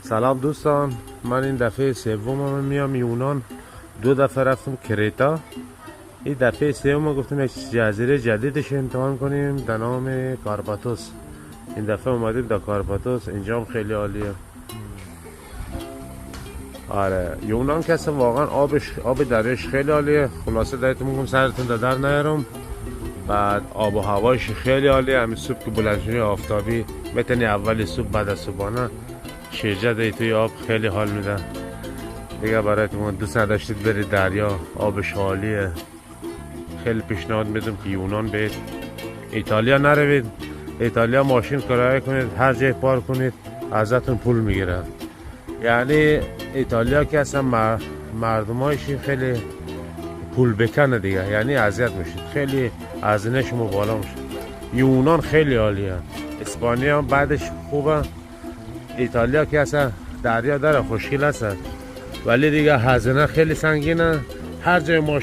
سلام دوستان، من این دفعه سوم میام یونان. 2 دفعه رفتم کریتا. این دفعه سوم گفتم یک جزیره جدیدش امتحان کنیم در نام کارپاتوس. این دفعه اومدیم در کارپاتوس. اینجا هم خیلی عالیه. آره یونان که اصلا واقعا آب دریاش خیلی عالیه. خلاصه دایتون میگم سرتون در نیارم. بعد آب و هوایش خیلی عالیه. همین صبح که بلند شدی آفتابی میتونی اول صبح بعد از صبحانه شیرجه دی توی آب خیلی حال میده دیگه. برایتون دوست نداشتید برید دریا، آبش عالیه. خیلی پیشنهاد میدم که یونان برید. ایتالیا نروید. ایتالیا ماشین کرایه کنید، هر جای پارک کنید ازتون پول میگیرن. یعنی ایتالیا که اصلا مردمایش خیلی پول بکنه دیگه، یعنی اذیت میشید، خیلی هزینه شما بالا میشه. یونان خیلی عالیه. اسپانیا هم بعدش خوبه. ایتالیا که اصلا دریا داره خوشگل است، ولی دیگه هزینه خیلی سنگینه. هر جای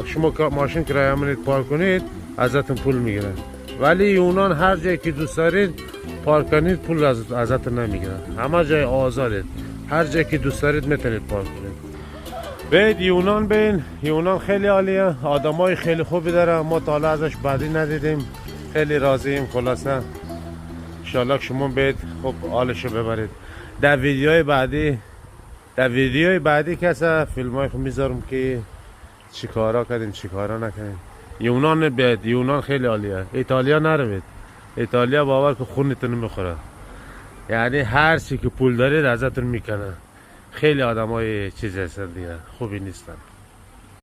شما ماشین کرایه منید پارک کنید ازتون پول میگیرن. ولی یونان هر جایی که دوست دارید پارک کنید پول ازتون نمیگیرن. همه جای آزادید، هر جایی که دوست دارید میتونید پارک کنید. برید یونان بین. یونان خیلی عالیه، آدمای خیلی خوبی داره. ما تا حالا ازش بدی ندیدیم، خیلی راضییم. خلاصه انشالله شما برید خوب حالشو ببرید. در ویدیوی بعدی که اصلا فیلم های خوب میذارم که چیکارا کردیم چیکارا نکنیم. یونان برید، یونان خیلی عالیه. ایتالیا نروید. ایتالیا باور که خونتون میخوره، یعنی هر چی که پول دارید ازتون میکنه. خیلی آدم های چیز هستن دیگه، خوبی نیستن.